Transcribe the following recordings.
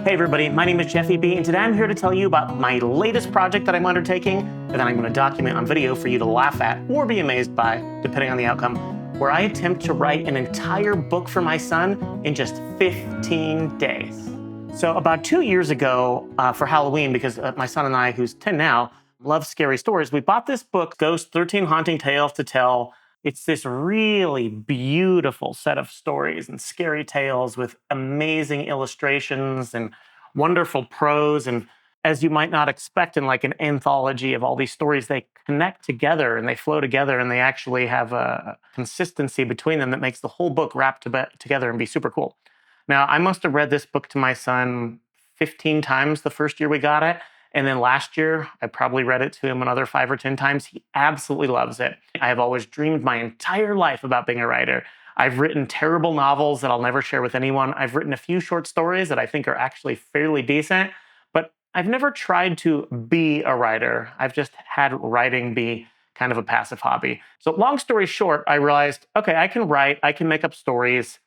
Hey everybody, my name is Jeffy B, and today I'm here to tell you about my latest project that I'm undertaking, and that I'm going to document on video for you to laugh at or be amazed by, depending on the outcome, where I attempt to write an entire book for my son in just 15 days. So about 2 years ago, for Halloween, because my son and I, who's 10 now, love scary stories, we bought this book, Ghost 13 Haunting Tales to Tell. It's this really beautiful set of stories and scary tales with amazing illustrations and wonderful prose. And as you might not expect in like an anthology of all these stories, they connect together and they flow together and they actually have a consistency between them that makes the whole book wrap together and be super cool. Now, I must have read this book to my son 15 times the first year we got it. And then last year, I probably read it to him another 5 or 10 times. He absolutely loves it. I have always dreamed my entire life about being a writer. I've written terrible novels that I'll never share with anyone. I've written a few short stories that I think are actually fairly decent, but I've never tried to be a writer. I've just had writing be kind of a passive hobby. So long story short, I realized, okay, I can write, I can make up stories.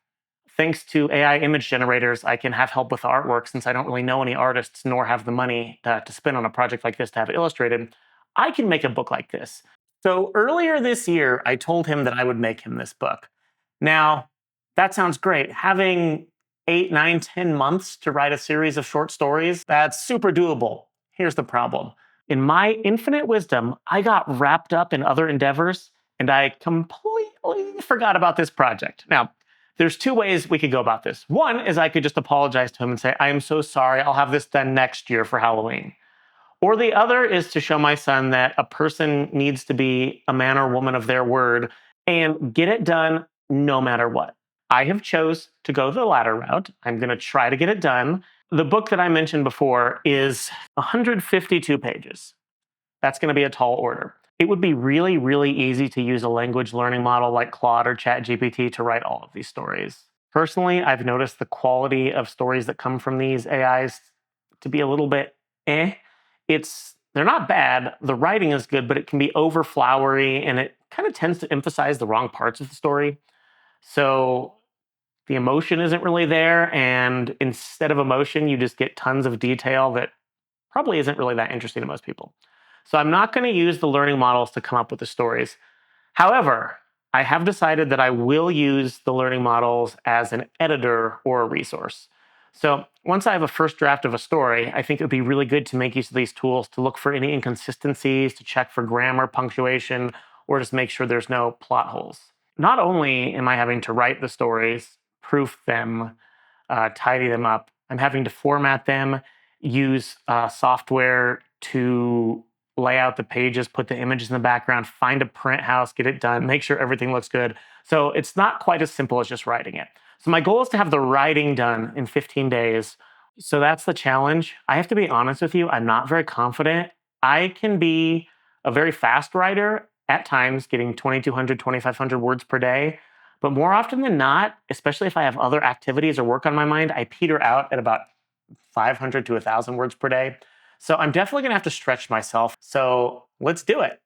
Thanks to AI image generators, I can have help with artwork since I don't really know any artists nor have the money to spend on a project like this to have it illustrated. I can make a book like this. So earlier this year, I told him that I would make him this book. Now, that sounds great. Having 8, 9, 10 months to write a series of short stories, that's super doable. Here's the problem. In my infinite wisdom, I got wrapped up in other endeavors and I completely forgot about this project. Now, there's 2 ways we could go about this. One is I could just apologize to him and say, I am so sorry, I'll have this done next year for Halloween. Or the other is to show my son that a person needs to be a man or woman of their word and get it done no matter what. I have chose to go the latter route. I'm going to try to get it done. The book that I mentioned before is 152 pages. That's going to be a tall order. It would be really, really easy to use a language learning model like Claude or ChatGPT to write all of these stories. Personally, I've noticed the quality of stories that come from these AIs to be a little bit eh. They're not bad. The writing is good, but it can be over flowery and it kind of tends to emphasize the wrong parts of the story. So the emotion isn't really there. And instead of emotion, you just get tons of detail that probably isn't really that interesting to most people. So I'm not going to use the learning models to come up with the stories. However, I have decided that I will use the learning models as an editor or a resource. So once I have a first draft of a story, I think it would be really good to make use of these tools to look for any inconsistencies, to check for grammar, punctuation, or just make sure there's no plot holes. Not only am I having to write the stories, proof them, tidy them up, I'm having to format them, use software to lay out the pages, put the images in the background, find a print house, get it done, make sure everything looks good. So it's not quite as simple as just writing it. So my goal is to have the writing done in 15 days. So that's the challenge. I have to be honest with you, I'm not very confident. I can be a very fast writer at times, getting 2,200, 2,500 words per day. But more often than not, especially if I have other activities or work on my mind, I peter out at about 500 to 1,000 words per day. So I'm definitely gonna have to stretch myself. So let's do it.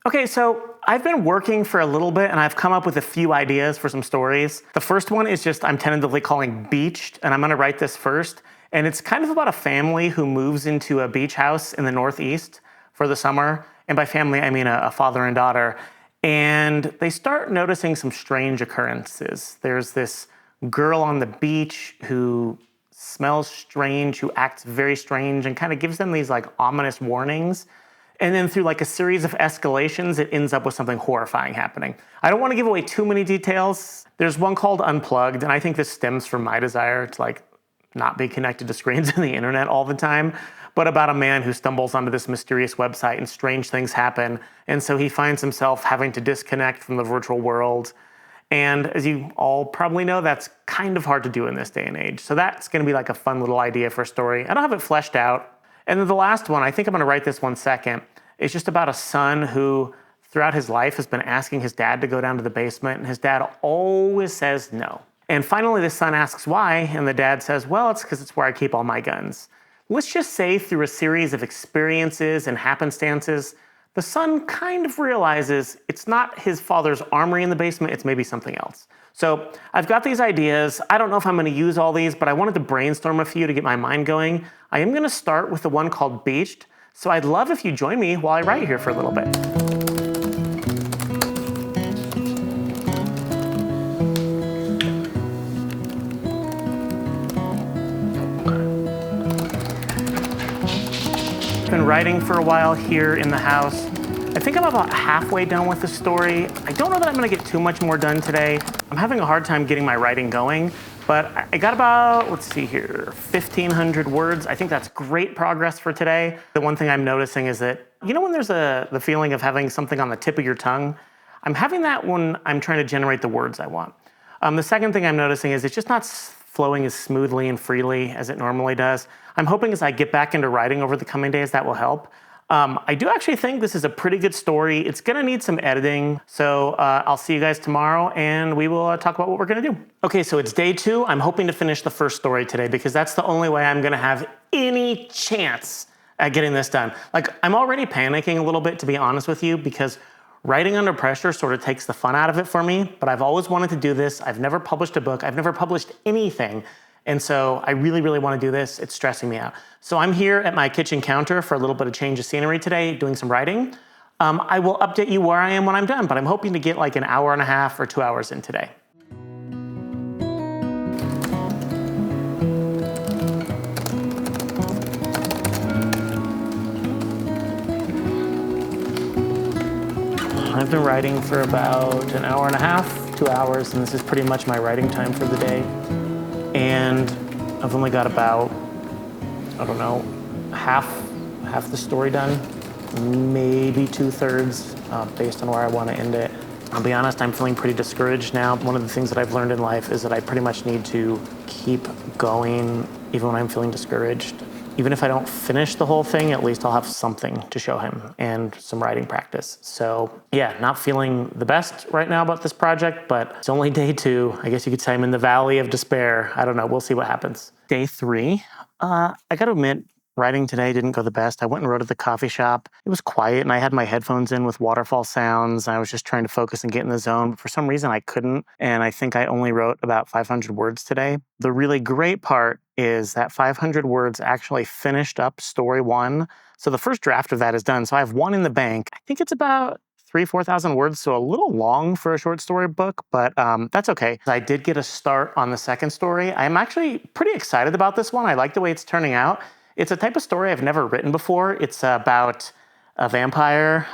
Okay, so I've been working for a little bit and I've come up with a few ideas for some stories. The first one is just I'm tentatively calling Beached, and I'm gonna write this first. And it's kind of about a family who moves into a beach house in the Northeast for the summer. And by family, I mean a father and daughter. And they start noticing some strange occurrences. There's this girl on the beach who smells strange, who acts very strange, and kind of gives them these like ominous warnings. And then through like a series of escalations, it ends up with something horrifying happening. I don't want to give away too many details. There's one called Unplugged, and I think this stems from my desire to like not be connected to screens and the internet all the time, but about a man who stumbles onto this mysterious website and strange things happen. And so he finds himself having to disconnect from the virtual world. And as you all probably know, that's kind of hard to do in this day and age. So that's going to be like a fun little idea for a story. I don't have it fleshed out. And then the last one, I think I'm going to write this one second. It's just about a son who throughout his life has been asking his dad to go down to the basement, and his dad always says no. And finally the son asks why, and the dad says, well, it's because it's where I keep all my guns. Let's just say through a series of experiences and happenstances, the son kind of realizes it's not his father's armory in the basement, it's maybe something else. So I've got these ideas. I don't know if I'm gonna use all these, but I wanted to brainstorm a few to get my mind going. I am gonna start with the one called Beached, so I'd love if you join me while I write here for a little bit. Been writing for a while here in the house. I think I'm about halfway done with the story. I don't know that I'm gonna get too much more done today. I'm having a hard time getting my writing going, but I got about, let's see here, 1,500 words. I think that's great progress for today. The one thing I'm noticing is that, you know when there's the feeling of having something on the tip of your tongue? I'm having that when I'm trying to generate the words I want. The second thing I'm noticing is it's just not flowing as smoothly and freely as it normally does. I'm hoping as I get back into writing over the coming days, that will help. I do actually think this is a pretty good story. It's gonna need some editing, so I'll see you guys tomorrow and we will talk about what we're gonna do. Okay, so it's day 2. I'm hoping to finish the first story today because that's the only way I'm gonna have any chance at getting this done. Like, I'm already panicking a little bit, to be honest with you, because writing under pressure sort of takes the fun out of it for me, but I've always wanted to do this. I've never published a book. I've never published anything. And so I really, really want to do this. It's stressing me out. So I'm here at my kitchen counter for a little bit of change of scenery today, doing some writing. I will update you where I am when I'm done, but I'm hoping to get like an hour and a half or 2 hours in today. I've been writing for about an hour and a half, 2 hours, and this is pretty much my writing time for the day. And I've only got about, I don't know, half the story done, maybe 2/3 based on where I want to end it. I'll be honest, I'm feeling pretty discouraged now. One of the things that I've learned in life is that I pretty much need to keep going even when I'm feeling discouraged. Even if I don't finish the whole thing, at least I'll have something to show him and some writing practice. So yeah, not feeling the best right now about this project, but it's only day 2. I guess you could say I'm in the valley of despair. I don't know, we'll see what happens. Day 3, I gotta admit, writing today didn't go the best. I went and wrote at the coffee shop. It was quiet and I had my headphones in with waterfall sounds. I was just trying to focus and get in the zone. But for some reason I couldn't. And I think I only wrote about 500 words today. The really great part is that 500 words actually finished up story 1. So the first draft of that is done. So I have 1 in the bank. I think it's about 4,000 words, so a little long for a short story book, but that's okay. I did get a start on the second story. I'm actually pretty excited about this one. I like the way it's turning out. It's a type of story I've never written before. It's about a vampire,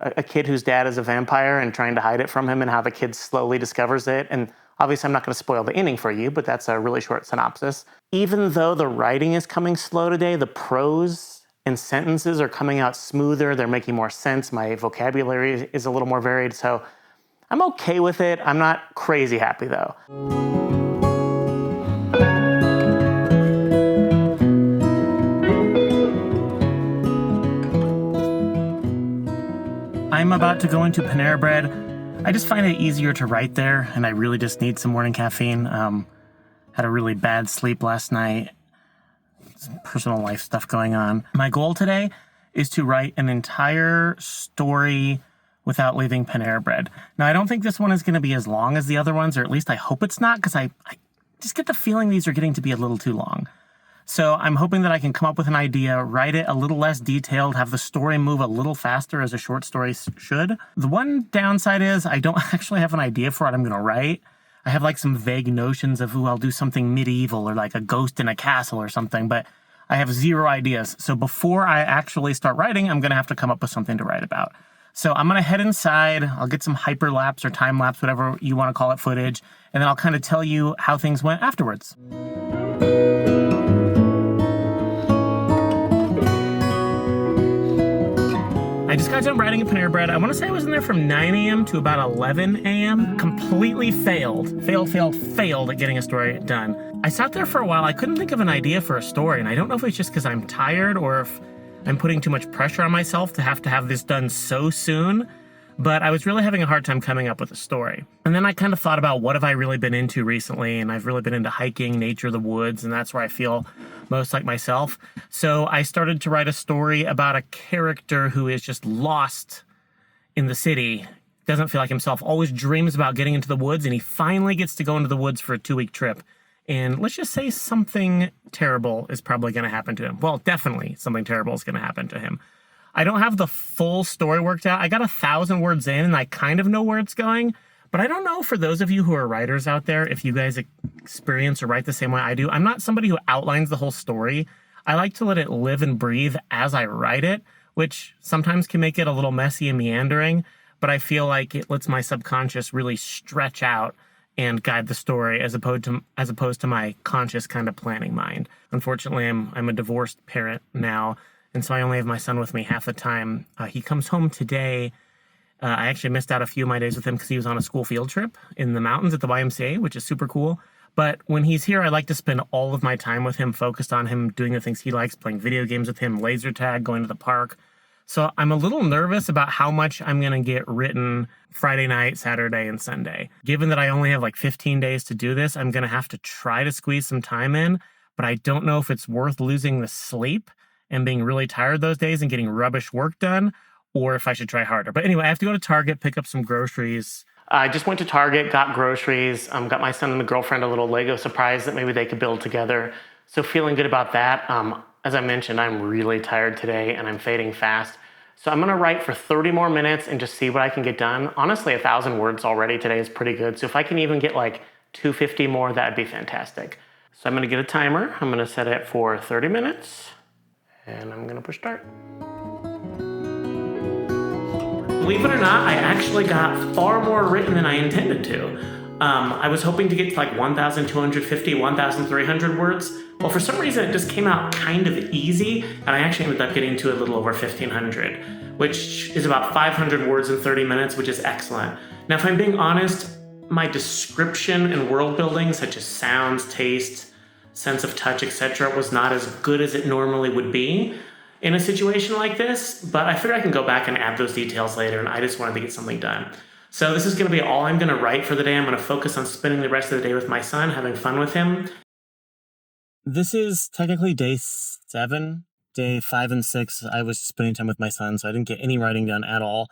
a kid whose dad is a vampire and trying to hide it from him and how the kid slowly discovers it. And obviously I'm not gonna spoil the ending for you, but that's a really short synopsis. Even though the writing is coming slow today, the prose and sentences are coming out smoother. They're making more sense. My vocabulary is a little more varied. So I'm okay with it. I'm not crazy happy though. I'm about to go into Panera Bread. I just find it easier to write there, and I really just need some morning caffeine. Had a really bad sleep last night. Some personal life stuff going on. My goal today is to write an entire story without leaving Panera Bread. Now, I don't think this one is going to be as long as the other ones, or at least I hope it's not, because I just get the feeling these are getting to be a little too long. So I'm hoping that I can come up with an idea, write it a little less detailed, have the story move a little faster as a short story should. The one downside is I don't actually have an idea for what I'm going to write. I have like some vague notions of, I'll do something medieval or like a ghost in a castle or something, but I have 0 ideas. So before I actually start writing, I'm going to have to come up with something to write about. So I'm going to head inside. I'll get some hyperlapse or time lapse, whatever you want to call it, footage, and then I'll kind of tell you how things went afterwards. I just got done writing at Panera Bread. I want to say I was in there from 9 a.m. to about 11 a.m. Completely failed at getting a story done. I sat there for a while. I couldn't think of an idea for a story, and I don't know if it's just because I'm tired or if I'm putting too much pressure on myself to have this done so soon, but I was really having a hard time coming up with a story. And then I kind of thought about what have I really been into recently, and I've really been into hiking, nature, the woods, and that's where I feel most like myself. So I started to write a story about a character who is just lost in the city, doesn't feel like himself, always dreams about getting into the woods, and he finally gets to go into the woods for a 2-week trip. And let's just say something terrible is probably going to happen to him. Well, definitely something terrible is going to happen to him. I don't have the full story worked out. I got 1,000 words in, and I kind of know where it's going. But I don't know, for those of you who are writers out there, if you guys experience or write the same way I do. I'm not somebody who outlines the whole story. I like to let it live and breathe as I write it, which sometimes can make it a little messy and meandering. But I feel like it lets my subconscious really stretch out and guide the story as opposed to my conscious kind of planning mind. Unfortunately, I'm a divorced parent now, and so I only have my son with me half the time. He comes home today. I actually missed out a few of my days with him because he was on a school field trip in the mountains at the YMCA, which is super cool. But when he's here, I like to spend all of my time with him, focused on him, doing the things he likes, playing video games with him, laser tag, going to the park. So I'm a little nervous about how much I'm going to get written Friday night, Saturday, and Sunday. Given that I only have like 15 days to do this, I'm going to have to try to squeeze some time in, but I don't know if it's worth losing the sleep and being really tired those days and getting rubbish work done, or if I should try harder. But anyway, I have to go to Target, pick up some groceries. I just went to Target, got groceries, got my son and the girlfriend a little Lego surprise that maybe they could build together. So feeling good about that. As I mentioned, I'm really tired today and I'm fading fast. So I'm gonna write for 30 more minutes and just see what I can get done. Honestly, 1,000 words already today is pretty good. So if I can even get like 250 more, that'd be fantastic. So I'm gonna get a timer. I'm gonna set it for 30 minutes and I'm gonna push start. Believe it or not, I actually got far more written than I intended to. I was hoping to get to like 1,250, 1,300 words. Well, for some reason, it just came out kind of easy, and I actually ended up getting to a little over 1,500, which is about 500 words in 30 minutes, which is excellent. Now, if I'm being honest, my description and world building, such as sounds, taste, sense of touch, etc., was not as good as it normally would be in a situation like this, but I figure I can go back and add those details later, and I just wanted to get something done. So this is going to be all I'm going to write for the day. I'm going to focus on spending the rest of the day with my son, having fun with him. This is technically day 7. Day 5 and 6, I was spending time with my son, so I didn't get any writing done at all.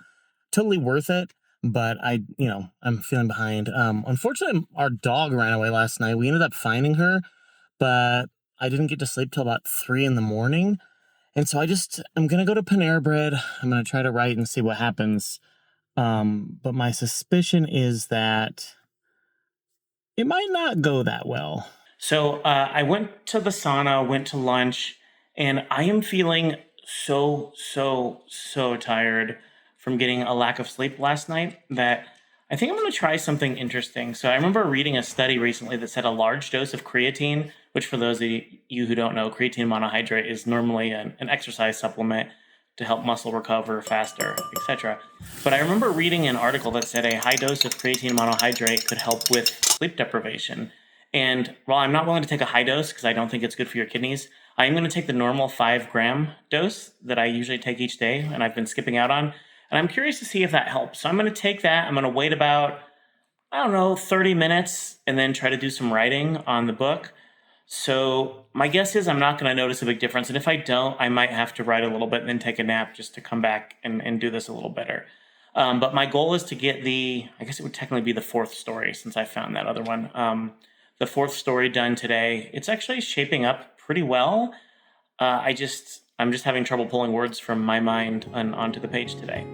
Totally worth it, but I'm feeling behind. Unfortunately, our dog ran away last night. We ended up finding her, but I didn't get to sleep till about 3 in the morning. And so I'm going to go to Panera Bread. I'm going to try to write and see what happens. But my suspicion is that it might not go that well. So I went to the sauna, went to lunch, and I am feeling so tired from getting a lack of sleep last night that I think I'm going to try something interesting. So I remember reading a study recently that said a large dose of creatine, which for those of you who don't know, creatine monohydrate is normally an exercise supplement to help muscle recover faster, etc. But I remember reading an article that said a high dose of creatine monohydrate could help with sleep deprivation. And while I'm not willing to take a high dose because I don't think it's good for your kidneys, I am going to take the normal 5-gram dose that I usually take each day and I've been skipping out on. And I'm curious to see if that helps. So I'm going to take that. I'm going to wait about, 30 minutes and then try to do some writing on the book. So my guess is I'm not going to notice a big difference. And if I don't, I might have to write a little bit and then take a nap just to come back and do this a little better. But my goal is to get I guess it would technically be the 4th story since I found that other one. The 4th story done today. It's actually shaping up pretty well. I'm just having trouble pulling words from my mind onto the page today.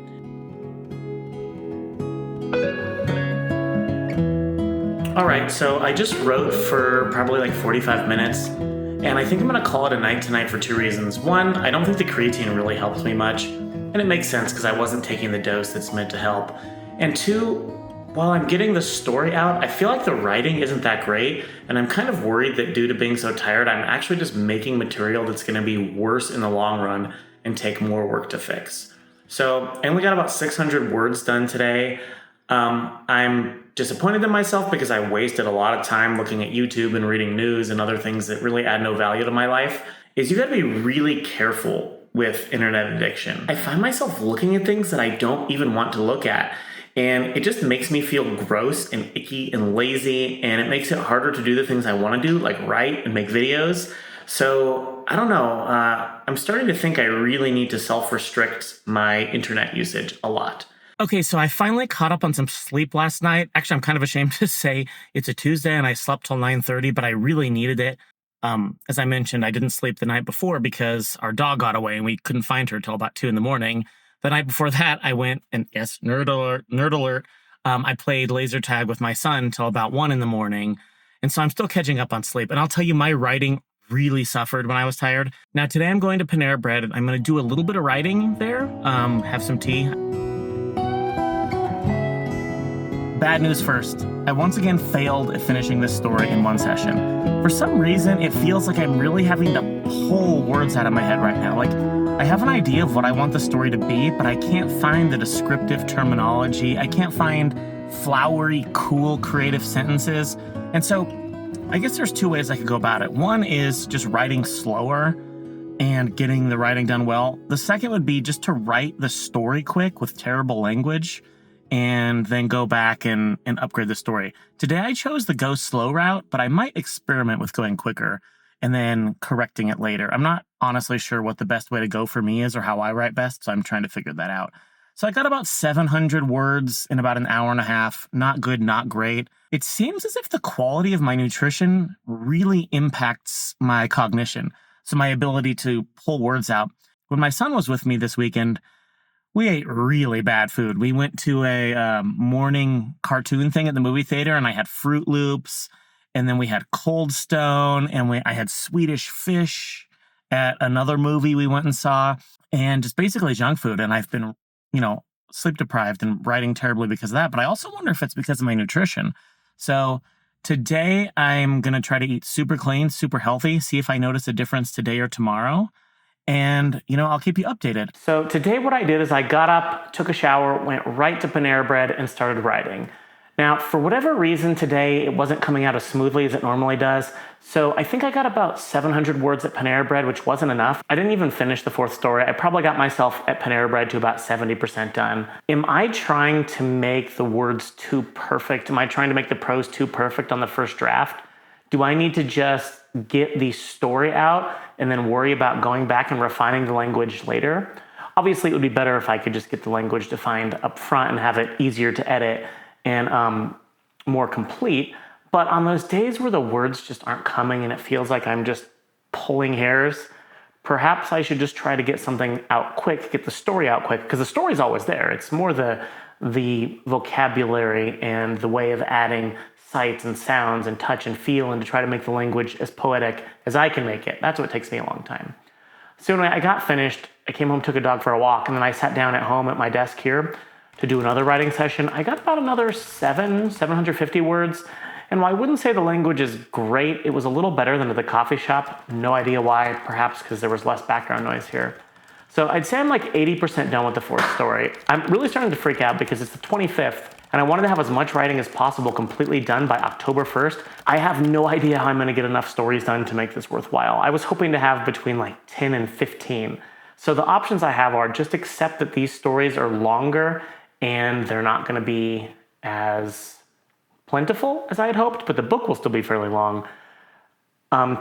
All right, so I just wrote for probably like 45 minutes, and I think I'm going to call it a night tonight for 2 reasons. One, I don't think the creatine really helps me much, and it makes sense because I wasn't taking the dose that's meant to help. And 2, while I'm getting the story out, I feel like the writing isn't that great, and I'm kind of worried that due to being so tired, I'm actually just making material that's going to be worse in the long run and take more work to fix. So I only got about 600 words done today. I'm disappointed in myself because I wasted a lot of time looking at YouTube and reading news and other things that really add no value to my life. You gotta be really careful with internet addiction. I find myself looking at things that I don't even want to look at. And it just makes me feel gross and icky and lazy, and it makes it harder to do the things I want to do, like write and make videos. So I don't know. I'm starting to think I really need to self-restrict my internet usage a lot. Okay, so I finally caught up on some sleep last night. Actually, I'm kind of ashamed to say it's a Tuesday and I slept till 9:30, but I really needed it. As I mentioned, I didn't sleep the night before because our dog got away and we couldn't find her till about 2 in the morning. The night before that, I went and yes, nerd alert, nerd alert. I played laser tag with my son till about 1 in the morning. And so I'm still catching up on sleep. And I'll tell you, my writing really suffered when I was tired. Now, today I'm going to Panera Bread. I'm going to do a little bit of writing there, have some tea. Bad news first. I once again failed at finishing this story in one session. For some reason, it feels like I'm really having to pull words out of my head right now. Like, I have an idea of what I want the story to be, but I can't find the descriptive terminology. I can't find flowery, cool, creative sentences. And so, I guess there's two ways I could go about it. One is just writing slower and getting the writing done well. The second would be just to write the story quick with terrible language and then go back and upgrade the story. Today I chose the go slow route, but I might experiment with going quicker and then correcting it later. I'm not honestly sure what the best way to go for me is or how I write best, so I'm trying to figure that out. So I got about 700 words in about an hour and a half. Not good, not great. It seems as if the quality of my nutrition really impacts my cognition, so my ability to pull words out. When my son was with me this weekend, we ate really bad food. We went to a morning cartoon thing at the movie theater, and I had Fruit Loops, and then we had Cold Stone, and I had Swedish fish at another movie we went and saw, and just basically junk food. And I've been, sleep deprived and writing terribly because of that. But I also wonder if it's because of my nutrition. So today I'm going to try to eat super clean, super healthy, see if I notice a difference today or tomorrow. And, I'll keep you updated. So today what I did is I got up, took a shower, went right to Panera Bread and started writing. Now, for whatever reason today, it wasn't coming out as smoothly as it normally does. So I think I got about 700 words at Panera Bread, which wasn't enough. I didn't even finish the fourth story. I probably got myself at Panera Bread to about 70% done. Am I trying to make the words too perfect? Am I trying to make the prose too perfect on the first draft? Do I need to just get the story out and then worry about going back and refining the language later? Obviously, it would be better if I could just get the language defined up front and have it easier to edit and more complete. But on those days where the words just aren't coming and it feels like I'm just pulling hairs, perhaps I should just try to get something out quick, get the story out quick, because the story's always there. It's more the vocabulary and the way of adding sights and sounds and touch and feel and to try to make the language as poetic as I can make it. That's what takes me a long time. So anyway, I got finished. I came home, took a dog for a walk, and then I sat down at home at my desk here to do another writing session. I got about another 750 words. And while I wouldn't say the language is great, it was a little better than at the coffee shop. No idea why, perhaps because there was less background noise here. So I'd say I'm like 80% done with the fourth story. I'm really starting to freak out because it's the 25th, and I wanted to have as much writing as possible completely done by October 1st. I have no idea how I'm going to get enough stories done to make this worthwhile. I was hoping to have between like 10 and 15. So the options I have are just accept that these stories are longer and they're not going to be as plentiful as I had hoped, but the book will still be fairly long.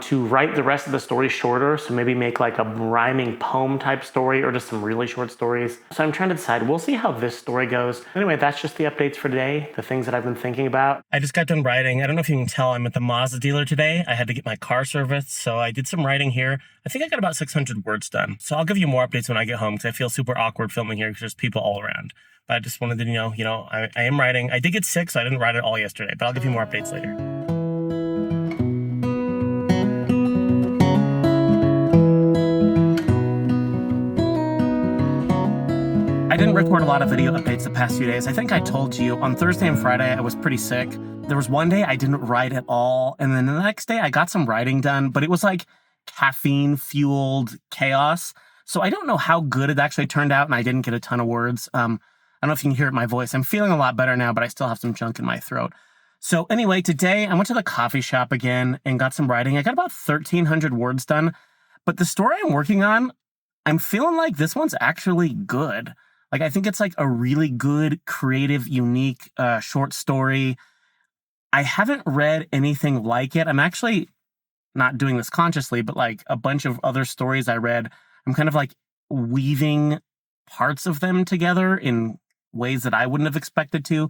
To write the rest of the story shorter, so maybe make like a rhyming poem type story or just some really short stories. So I'm trying to decide. We'll see how this story goes. Anyway, that's just the updates for today, the things that I've been thinking about. I just got done writing. I don't know if you can tell, I'm at the Mazda dealer today. I had to get my car serviced, so I did some writing here. I think I got about 600 words done. So I'll give you more updates when I get home because I feel super awkward filming here because there's people all around. But I just wanted to know, I am writing. I did get sick, so I didn't write it all yesterday, but I'll give you more updates later. I didn't record a lot of video updates the past few days. I think I told you on Thursday and Friday I was pretty sick. There was one day I didn't write at all, and then the next day I got some writing done, but it was like caffeine-fueled chaos. So I don't know how good it actually turned out, and I didn't get a ton of words. I don't know if you can hear it in my voice. I'm feeling a lot better now, but I still have some junk in my throat. So anyway, today I went to the coffee shop again and got some writing. I got about 1,300 words done, but the story I'm working on, I'm feeling like this one's actually good. Like, I think it's like a really good, creative, unique short story. I haven't read anything like it. I'm actually not doing this consciously, but like a bunch of other stories I read, I'm kind of like weaving parts of them together in ways that I wouldn't have expected to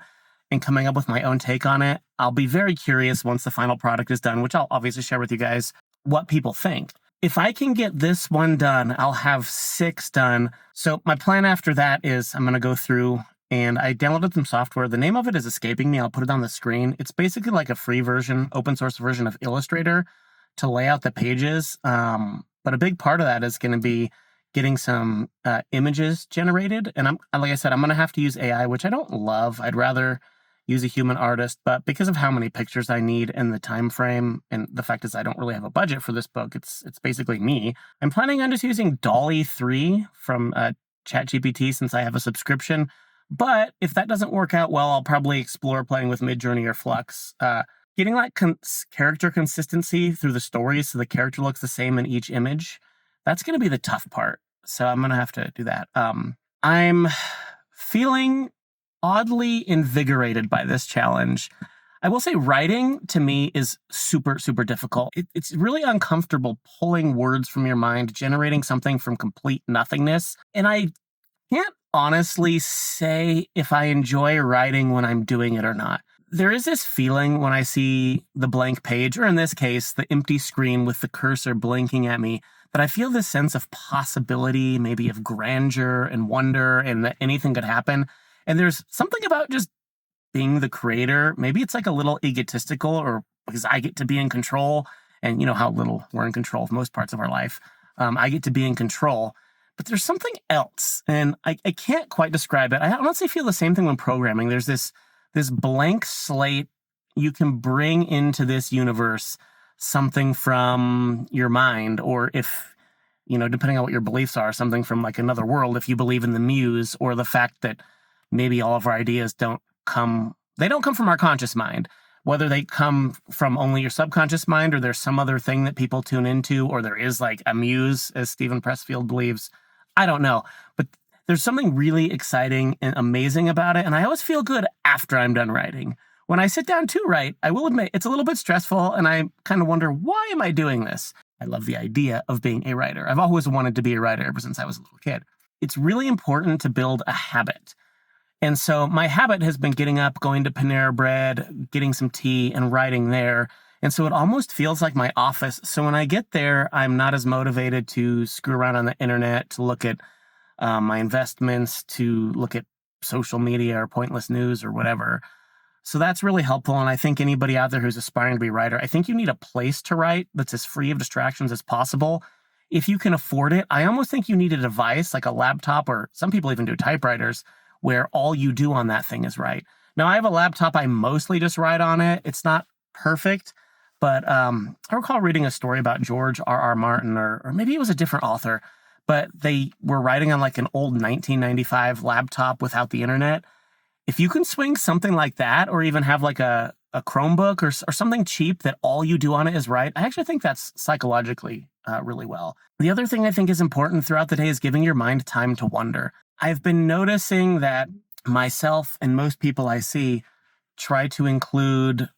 and coming up with my own take on it. I'll be very curious once the final product is done, which I'll obviously share with you guys, what people think. If I can get this one done, I'll have 6 done. So my plan after that is I'm going to go through and I downloaded some software. The name of it is escaping me. I'll put it on the screen. It's basically like a free version, open source version of Illustrator to lay out the pages. But a big part of that is going to be getting some images generated. And like I said, I'm going to have to use AI, which I don't love. I'd rather use a human artist, but because of how many pictures I need and the time frame, and the fact is I don't really have a budget for this book, it's basically me. I'm planning on just using DALL-E 3 from ChatGPT since I have a subscription. But if that doesn't work out well, I'll probably explore playing with Midjourney or Flux. Getting like character consistency through the story so the character looks the same in each image, that's going to be the tough part. So I'm going to have to do that. I'm feeling oddly invigorated by this challenge. I will say writing to me is super, super difficult. It's really uncomfortable pulling words from your mind, generating something from complete nothingness. And I can't honestly say if I enjoy writing when I'm doing it or not. There is this feeling when I see the blank page, or in this case, the empty screen with the cursor blinking at me, that I feel this sense of possibility, maybe of grandeur and wonder, and that anything could happen. And there's something about just being the creator. Maybe it's like a little egotistical, or because I get to be in control, and you know how little we're in control of most parts of our life. I get to be in control. But there's something else, and I can't quite describe it. I honestly feel the same thing when programming. There's this blank slate you can bring into this universe, something from your mind, or if, you know, depending on what your beliefs are, something from like another world, if you believe in the muse, or the fact that maybe all of our ideas don't come from our conscious mind. Whether they come from only your subconscious mind, or there's some other thing that people tune into, or there is like a muse, as Stephen Pressfield believes. I don't know, but there's something really exciting and amazing about it. And I always feel good after I'm done writing. When I sit down to write, I will admit it's a little bit stressful, and I kind of wonder, why am I doing this? I love the idea of being a writer. I've always wanted to be a writer ever since I was a little kid. It's really important to build a habit. And so my habit has been getting up, going to Panera Bread, getting some tea, and writing there. And so it almost feels like my office. So when I get there, I'm not as motivated to screw around on the internet, to look at my investments, to look at social media or pointless news or whatever. So that's really helpful. And I think anybody out there who's aspiring to be a writer, I think you need a place to write that's as free of distractions as possible. If you can afford it, I almost think you need a device like a laptop, or some people even do typewriters, where all you do on that thing is write. Now, I have a laptop. I mostly just write on it. It's not perfect, but I recall reading a story about George R.R. Martin, or maybe it was a different author, but they were writing on like an old 1995 laptop without the internet. If you can swing something like that, or even have like a Chromebook or something cheap that all you do on it is write, I actually think that's psychologically really well. The other thing I think is important throughout the day is giving your mind time to wonder. I've been noticing that myself and most people I see try to include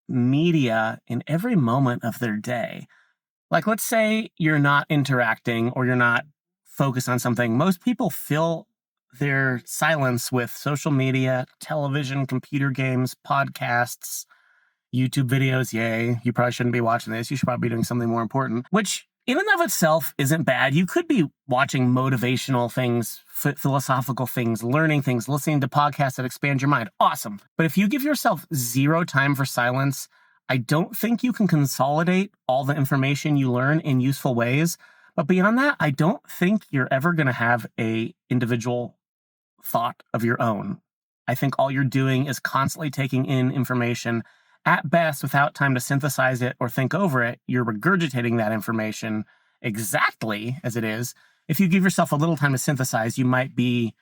media in every moment of their day. Like, let's say you're not interacting or you're not focused on something. Most people fill their silence with social media, television, computer games, podcasts, YouTube videos. Yay, you probably shouldn't be watching this. You should probably be doing something more important, which in and of itself isn't bad. You could be watching motivational things, philosophical things, learning things, listening to podcasts that expand your mind. Awesome. But if you give yourself zero time for silence, I don't think you can consolidate all the information you learn in useful ways. But beyond that, I don't think you're ever going to have a individual thought of your own. I think all you're doing is constantly taking in information. At best, without time to synthesize it or think over it, you're regurgitating that information exactly as it is. If you give yourself a little time to synthesize, you might be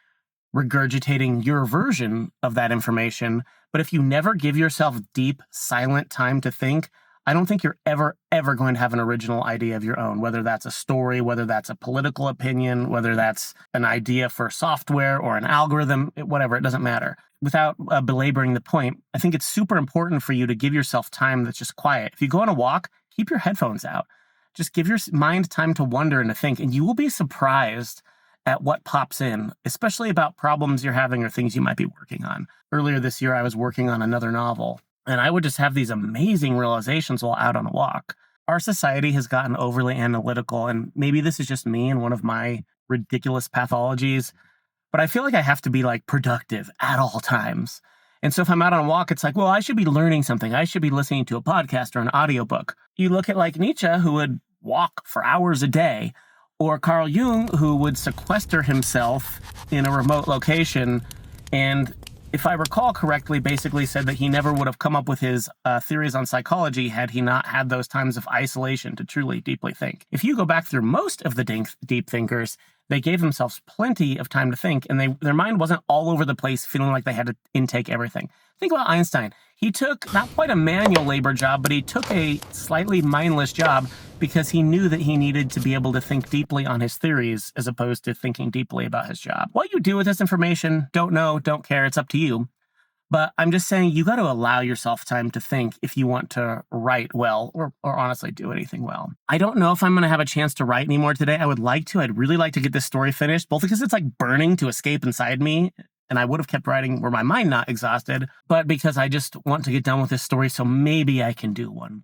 regurgitating your version of that information. But if you never give yourself deep, silent time to think, I don't think you're ever going to have an original idea of your own, whether that's a story, whether that's a political opinion, whether that's an idea for software or an algorithm, whatever, it doesn't matter. Without belaboring the point, I think it's super important for you to give yourself time that's just quiet. If you go on a walk, keep your headphones out. Just give your mind time to wonder and to think, and you will be surprised at what pops in, especially about problems you're having or things you might be working on. Earlier this year, I was working on another novel, and I would just have these amazing realizations while out on a walk. Our society has gotten overly analytical, and maybe this is just me and one of my ridiculous pathologies, but I feel like I have to be like productive at all times. And so if I'm out on a walk, it's like, well, I should be learning something. I should be listening to a podcast or an audiobook. You look at like Nietzsche, who would walk for hours a day, or Carl Jung, who would sequester himself in a remote location, and if I recall correctly, basically said that he never would have come up with his theories on psychology had he not had those times of isolation to truly deeply think. If you go back through most of the deep thinkers, they gave themselves plenty of time to think, and their mind wasn't all over the place feeling like they had to intake everything. Think about Einstein. He took not quite a manual labor job, but he took a slightly mindless job because he knew that he needed to be able to think deeply on his theories as opposed to thinking deeply about his job. What you do with this information, don't know, don't care, it's up to you. But I'm just saying you got to allow yourself time to think if you want to write well or honestly do anything well. I don't know if I'm going to have a chance to write anymore today. I would like to. I'd really like to get this story finished, both because it's like burning to escape inside me, and I would have kept writing were my mind not exhausted, but because I just want to get done with this story so maybe I can do one.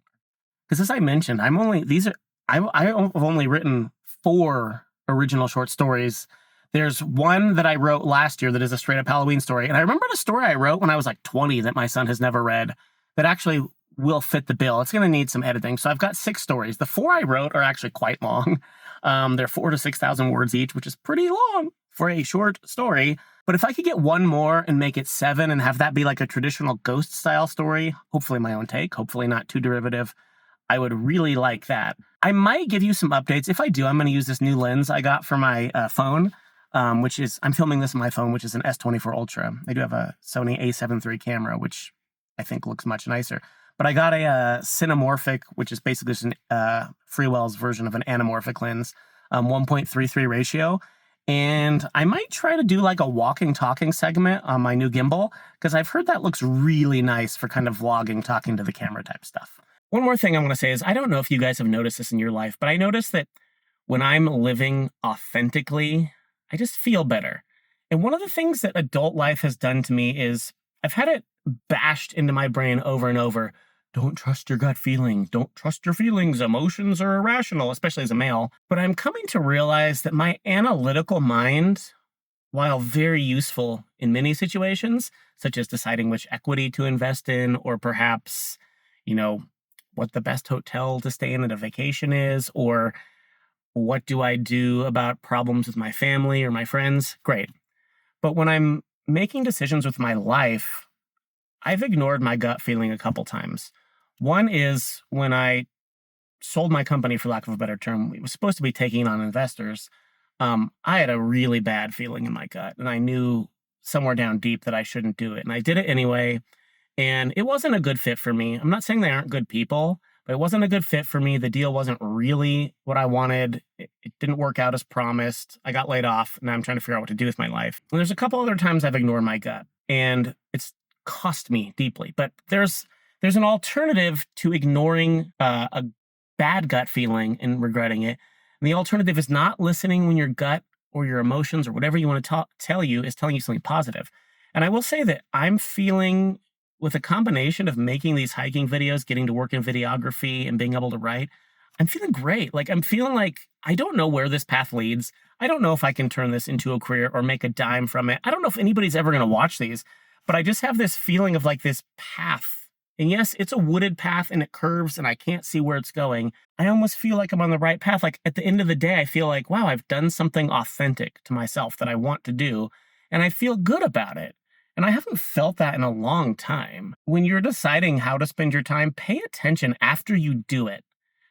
Because as I mentioned, I've only written 4 original short stories. There's one that I wrote last year that is a straight up Halloween story. And I remember the story I wrote when I was like 20 that my son has never read that actually will fit the bill. It's going to need some editing. So I've got 6 stories. The 4 I wrote are actually quite long. They're 4,000 to 6,000 words each, which is pretty long for a short story. But if I could get one more and make it 7 and have that be like a traditional ghost style story, hopefully my own take, hopefully not too derivative, I would really like that. I might give you some updates. If I do, I'm going to use this new lens I got for my phone, which is, I'm filming this on my phone, which is an S24 Ultra. I do have a Sony A7 III camera, which I think looks much nicer. But I got a cinemorphic, which is basically just Freewell's version of an anamorphic lens, 1.33 ratio. And I might try to do like a walking, talking segment on my new gimbal, because I've heard that looks really nice for kind of vlogging, talking to the camera type stuff. One more thing I want to say is, I don't know if you guys have noticed this in your life, but I notice that when I'm living authentically, I just feel better. And one of the things that adult life has done to me is I've had it bashed into my brain over and over. Don't trust your gut feeling. Don't trust your feelings. Emotions are irrational, especially as a male. But I'm coming to realize that my analytical mind, while very useful in many situations, such as deciding which equity to invest in, or perhaps, what the best hotel to stay in at a vacation is, or what do I do about problems with my family or my friends? Great. But when I'm making decisions with my life, I've ignored my gut feeling a couple times. One is when I sold my company, for lack of a better term. We were supposed to be taking on investors. I had a really bad feeling in my gut, and I knew somewhere down deep that I shouldn't do it. And I did it anyway. And it wasn't a good fit for me. I'm not saying they aren't good people, but it wasn't a good fit for me. The deal wasn't really what I wanted. It didn't work out as promised. I got laid off, and I'm trying to figure out what to do with my life. And there's a couple other times I've ignored my gut, and it's cost me deeply. But there's an alternative to ignoring a bad gut feeling and regretting it. And the alternative is not listening when your gut or your emotions or whatever you want to tell you is telling you something positive. And I will say that I'm feeling, with a combination of making these hiking videos, getting to work in videography, and being able to write, I'm feeling great. Like, I'm feeling like I don't know where this path leads. I don't know if I can turn this into a career or make a dime from it. I don't know if anybody's ever going to watch these, but I just have this feeling of like this path. And yes, it's a wooded path and it curves and I can't see where it's going. I almost feel like I'm on the right path. Like at the end of the day, I feel like, wow, I've done something authentic to myself that I want to do. And I feel good about it. And I haven't felt that in a long time. When you're deciding how to spend your time, pay attention after you do it.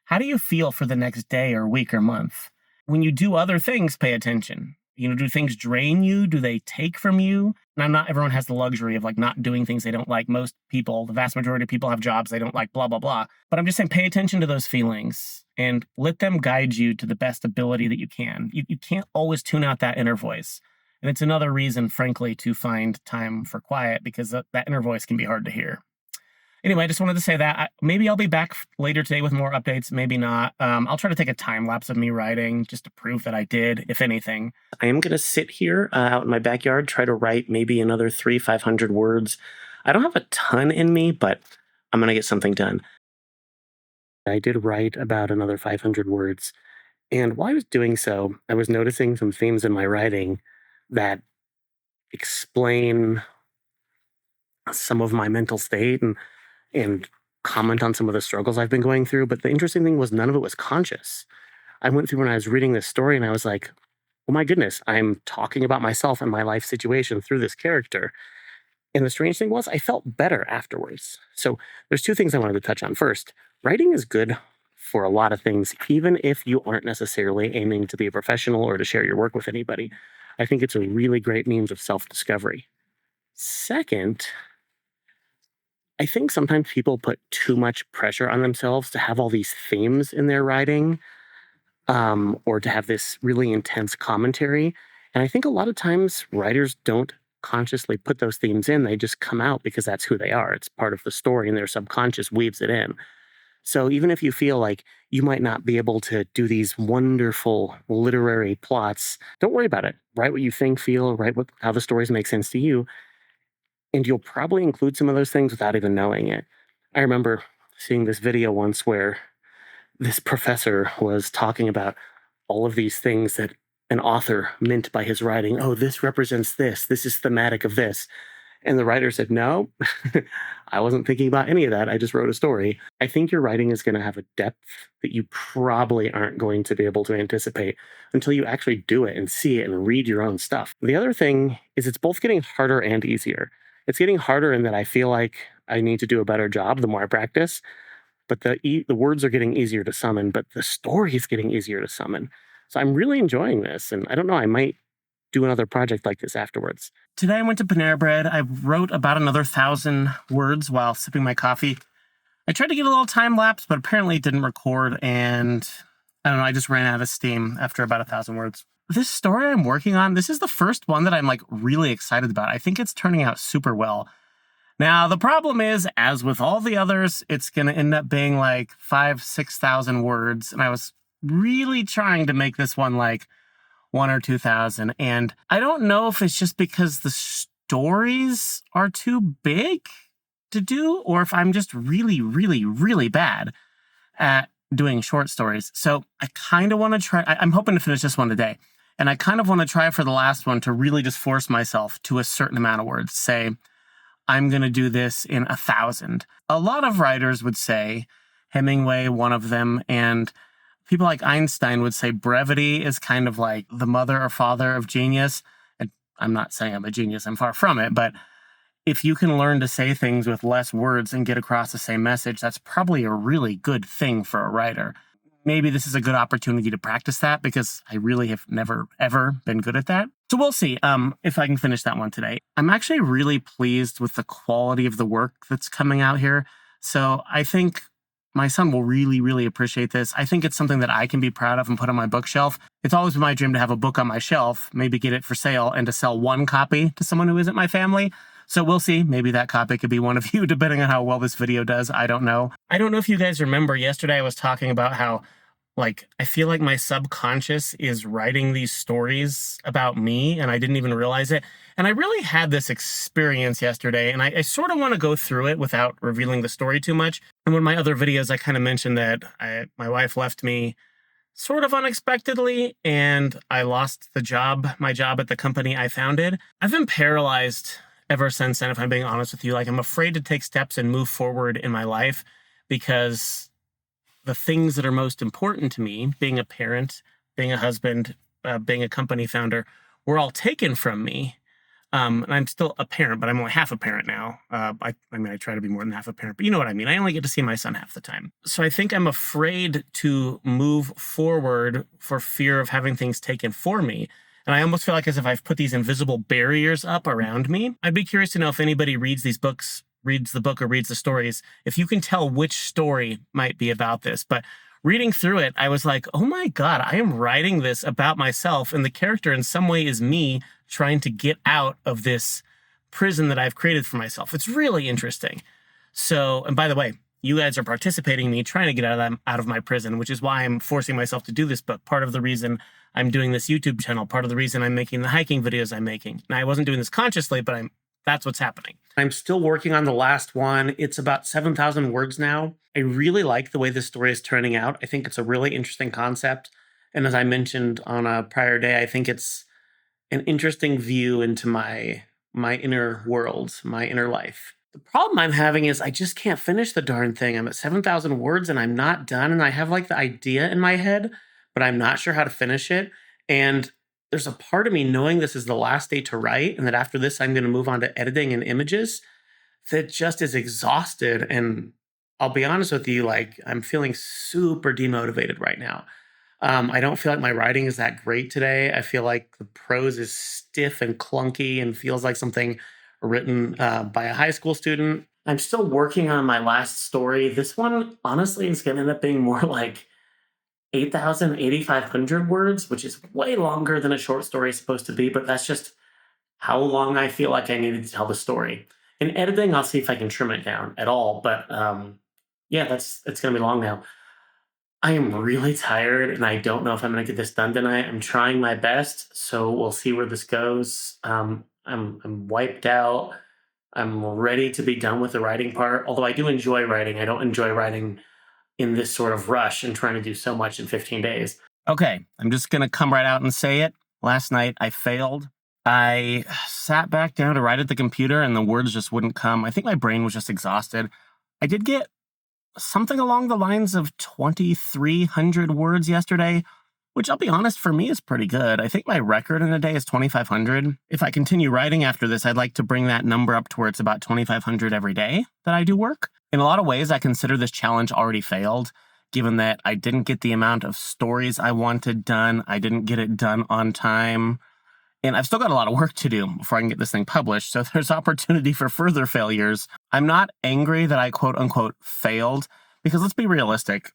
How do you feel for the next day or week or month? When you do other things, pay attention. Do things drain you? Do they take from you? Now, not everyone has the luxury of like not doing things they don't like. Most people, the vast majority of people have jobs they don't like, blah, blah, blah. But I'm just saying, pay attention to those feelings and let them guide you to the best ability that you can. You can't always tune out that inner voice. And it's another reason, frankly, to find time for quiet, because that inner voice can be hard to hear. Anyway, I just wanted to say that maybe I'll be back later today with more updates, maybe not. I'll try to take a time lapse of me writing just to prove that I did, if anything. I am going to sit here out in my backyard, try to write maybe another 500 words. I don't have a ton in me, but I'm going to get something done. I did write about another 500 words. And while I was doing so, I was noticing some themes in my writing that explain some of my mental state and comment on some of the struggles I've been going through. But the interesting thing was none of it was conscious. I went through when I was reading this story and I was like, oh my goodness, I'm talking about myself and my life situation through this character. And the strange thing was I felt better afterwards. So there's two things I wanted to touch on. First, writing is good for a lot of things, even if you aren't necessarily aiming to be a professional or to share your work with anybody. I think it's a really great means of self-discovery. Second, I think sometimes people put too much pressure on themselves to have all these themes in their writing, or to have this really intense commentary. And I think a lot of times writers don't consciously put those themes in. They just come out because that's who they are. It's part of the story and their subconscious weaves it in. So even if you feel like you might not be able to do these wonderful literary plots, don't worry about it. Write what you think, feel, write how the stories make sense to you. And you'll probably include some of those things without even knowing it. I remember seeing this video once where this professor was talking about all of these things that an author meant by his writing. Oh, this represents this. This is thematic of this. And the writer said, no, I wasn't thinking about any of that. I just wrote a story. I think your writing is going to have a depth that you probably aren't going to be able to anticipate until you actually do it and see it and read your own stuff. The other thing is it's both getting harder and easier. It's getting harder in that I feel like I need to do a better job the more I practice, but the words are getting easier to summon, but the story is getting easier to summon. So I'm really enjoying this. And I don't know, I might do another project like this afterwards. Today I went to Panera Bread. I wrote about another 1,000 words while sipping my coffee. I tried to get a little time lapse, but apparently it didn't record. And I don't know, I just ran out of steam after about 1,000 words. This story I'm working on, this is the first one that I'm like really excited about. I think it's turning out super well. Now, the problem is, as with all the others, it's going to end up being like 6,000 words. And I was really trying to make this one like 1,000 or 2,000. And I don't know if it's just because the stories are too big to do, or if I'm just really, really, really bad at doing short stories. So I kind of want to try. I'm hoping to finish this one today. And I kind of want to try for the last one to really just force myself to a certain amount of words. Say, I'm going to do this in 1,000. A lot of writers would say, Hemingway, one of them, and people like Einstein would say brevity is kind of like the mother or father of genius. And I'm not saying I'm a genius, I'm far from it, but if you can learn to say things with less words and get across the same message, that's probably a really good thing for a writer. Maybe this is a good opportunity to practice that because I really have never, ever been good at that. So we'll see if I can finish that one today. I'm actually really pleased with the quality of the work that's coming out here. So I think my son will really, really appreciate this. I think it's something that I can be proud of and put on my bookshelf. It's always been my dream to have a book on my shelf, maybe get it for sale, and to sell one copy to someone who isn't my family. So we'll see. Maybe that copy could be one of you, depending on how well this video does. I don't know. I don't know if you guys remember, yesterday I was talking about how, I feel like my subconscious is writing these stories about me, and I didn't even realize it. And I really had this experience yesterday, and I sort of want to go through it without revealing the story too much. In one of my other videos, I kind of mentioned that my wife left me sort of unexpectedly, and I lost my job at the company I founded. I've been paralyzed ever since then, if I'm being honest with you. I'm afraid to take steps and move forward in my life because the things that are most important to me, being a parent, being a husband, being a company founder, were all taken from me. And I'm still a parent, but I'm only half a parent now. I try to be more than half a parent, but you know what I mean. I only get to see my son half the time. So I think I'm afraid to move forward for fear of having things taken for me. And I almost feel like as if I've put these invisible barriers up around me. I'd be curious to know if anybody reads the book or reads the stories, if you can tell which story might be about this. But reading through it, I was like, oh my God, I am writing this about myself. And the character in some way is me trying to get out of this prison that I've created for myself. It's really interesting. So, and by the way, you guys are participating in me trying to get out of my prison, which is why I'm forcing myself to do this book. Part of the reason I'm doing this YouTube channel, part of the reason I'm making the hiking videos I'm making. Now, I wasn't doing this consciously, but that's what's happening. I'm still working on the last one. It's about 7,000 words now. I really like the way this story is turning out. I think it's a really interesting concept. And as I mentioned on a prior day, I think it's an interesting view into my inner world, my inner life. The problem I'm having is I just can't finish the darn thing. I'm at 7,000 words and I'm not done. And I have like the idea in my head, but I'm not sure how to finish it. And there's a part of me knowing this is the last day to write and that after this, I'm going to move on to editing and images that just is exhausted. And I'll be honest with you, like I'm feeling super demotivated right now. I don't feel like my writing is that great today. I feel like the prose is stiff and clunky and feels like something written by a high school student. I'm still working on my last story. This one, honestly, is going to end up being more like 8,000, 8,500 words, which is way longer than a short story is supposed to be, but that's just how long I feel like I needed to tell the story. In editing, I'll see if I can trim it down at all, but yeah, it's going to be long now. I am really tired, and I don't know if I'm going to get this done tonight. I'm trying my best, so we'll see where this goes. I'm wiped out. I'm ready to be done with the writing part. Although I do enjoy writing, I don't enjoy writing in this sort of rush and trying to do so much in 15 days. Okay, I'm just going to come right out and say it. Last night, I failed. I sat back down to write at the computer, and the words just wouldn't come. I think my brain was just exhausted. I did get something along the lines of 2,300 words yesterday, which I'll be honest, for me is pretty good. I think my record in a day is 2,500. If I continue writing after this, I'd like to bring that number up to where it's about 2,500 every day that I do work. In a lot of ways, I consider this challenge already failed, given that I didn't get the amount of stories I wanted done. I didn't get it done on time. And I've still got a lot of work to do before I can get this thing published, so there's opportunity for further failures. I'm not angry that I quote-unquote failed, because let's be realistic.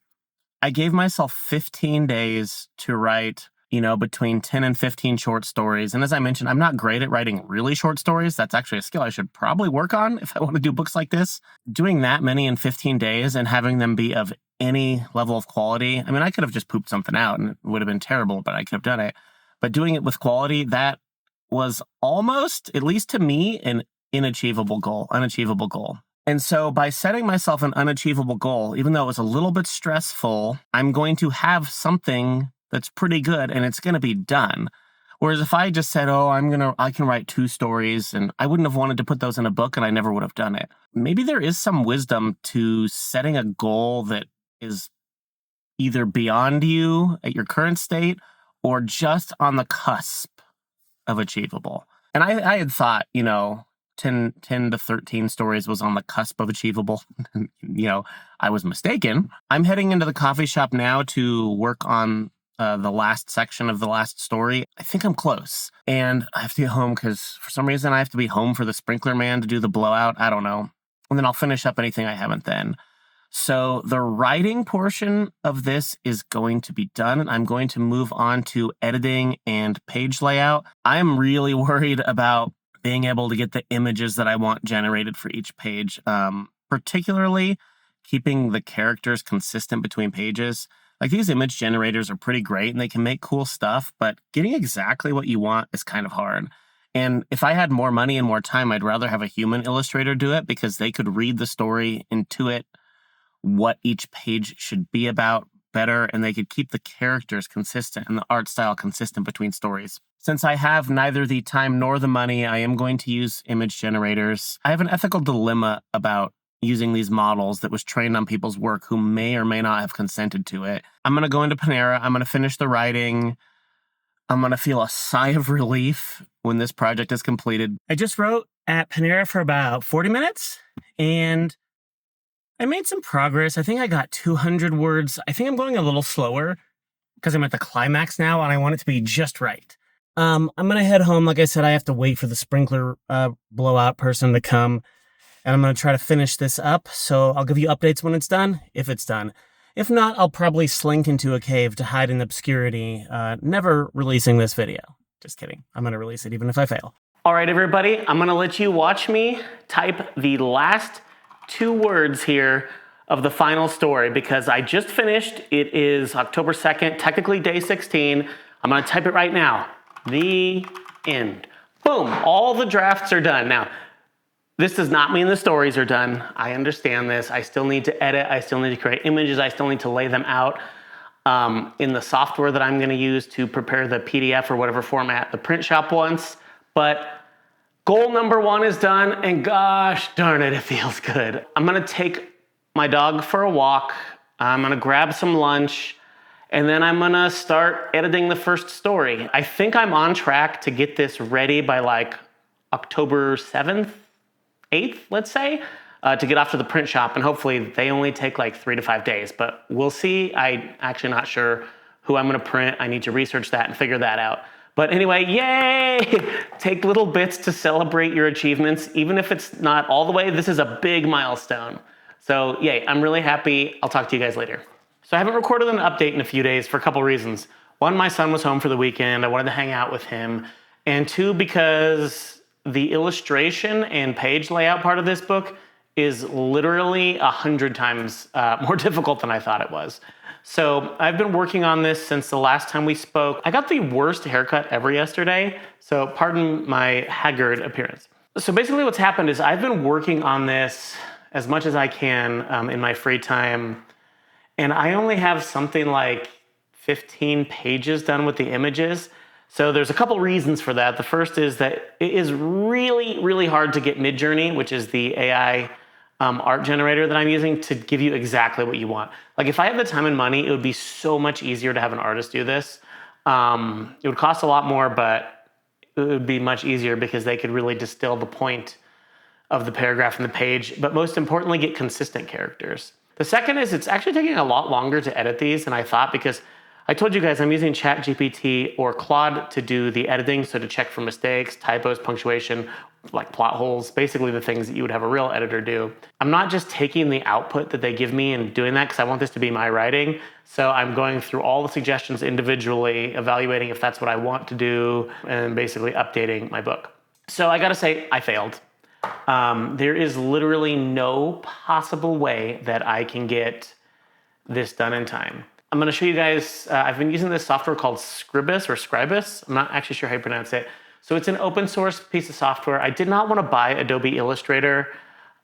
I gave myself 15 days to write, between 10 and 15 short stories. And as I mentioned, I'm not great at writing really short stories. That's actually a skill I should probably work on if I want to do books like this. Doing that many in 15 days and having them be of any level of quality, I mean, I could have just pooped something out and it would have been terrible, but I could have done it. But doing it with quality, that was almost, at least to me, an unachievable goal. And so by setting myself an unachievable goal, even though it was a little bit stressful, I'm going to have something that's pretty good and it's going to be done. Whereas if I just said, I can write 2 stories, and I wouldn't have wanted to put those in a book and I never would have done it. Maybe there is some wisdom to setting a goal that is either beyond you at your current state or just on the cusp of achievable. And I had thought, 10 to 13 stories was on the cusp of achievable. I was mistaken. I'm heading into the coffee shop now to work on the last section of the last story. I think I'm close. And I have to get home because for some reason I have to be home for the sprinkler man to do the blowout. I don't know. And then I'll finish up anything I haven't then. So the writing portion of this is going to be done, and I'm going to move on to editing and page layout. I'm really worried about being able to get the images that I want generated for each page, particularly keeping the characters consistent between pages. Like, these image generators are pretty great and they can make cool stuff, but getting exactly what you want is kind of hard. And if I had more money and more time, I'd rather have a human illustrator do it because they could read the story, intuit what each page should be about better, and they could keep the characters consistent and the art style consistent between stories. Since I have neither the time nor the money, I am going to use image generators. I have an ethical dilemma about using these models that was trained on people's work who may or may not have consented to it. I'm going to go into Panera. I'm going to finish the writing. I'm going to feel a sigh of relief when this project is completed. I just wrote at Panera for about 40 minutes, and I made some progress. I think I got 200 words. I think I'm going a little slower because I'm at the climax now and I want it to be just right. I'm going to head home. Like I said, I have to wait for the sprinkler blowout person to come, and I'm going to try to finish this up. So I'll give you updates when it's done, if it's done. If not, I'll probably slink into a cave to hide in obscurity, never releasing this video. Just kidding. I'm going to release it even if I fail. All right, everybody, I'm going to let you watch me type the last 2 words here of the final story because I just finished. It is October 2nd, technically day 16. I'm gonna type it right now. The end. Boom, all the drafts are done. Now, this does not mean the stories are done. I understand this. I still need to edit. I still need to create images. I still need to lay them out in the software that I'm going to use to prepare the PDF or whatever format the print shop wants. But goal number 1 is done, and gosh darn it, it feels good. I'm going to take my dog for a walk. I'm going to grab some lunch, and then I'm going to start editing the first story. I think I'm on track to get this ready by like October 7th. 8th, let's say, to get off to the print shop, and hopefully they only take like 3 to 5 days, but we'll see. I'm actually not sure who I'm gonna print. I need to research that and figure that out. But anyway, yay! Take little bits to celebrate your achievements. Even if it's not all the way, this is a big milestone. So yay, I'm really happy. I'll talk to you guys later. So I haven't recorded an update in a few days for a couple reasons. 1, my son was home for the weekend. I wanted to hang out with him. And 2, because the illustration and page layout part of this book is literally 100 times more difficult than I thought it was. So I've been working on this since the last time we spoke. I got the worst haircut ever yesterday, so pardon my haggard appearance. So basically what's happened is I've been working on this as much as I can in my free time, and I only have something like 15 pages done with the images. So there's a couple reasons for that. The first is that it is really, really hard to get Midjourney, which is the AI art generator that I'm using, to give you exactly what you want. Like if I had the time and money, it would be so much easier to have an artist do this. It would cost a lot more, but it would be much easier because they could really distill the point of the paragraph and the page, but most importantly, get consistent characters. The second is it's actually taking a lot longer to edit these than I thought, because I told you guys I'm using ChatGPT or Claude to do the editing, so to check for mistakes, typos, punctuation, like plot holes, basically the things that you would have a real editor do. I'm not just taking the output that they give me and doing that because I want this to be my writing. So I'm going through all the suggestions individually, evaluating if that's what I want to do, and basically updating my book. So I gotta say, I failed. There is literally no possible way that I can get this done in time. I'm going to show you guys, I've been using this software called Scribus. I'm not actually sure how you pronounce it. So it's an open source piece of software. I did not want to buy Adobe Illustrator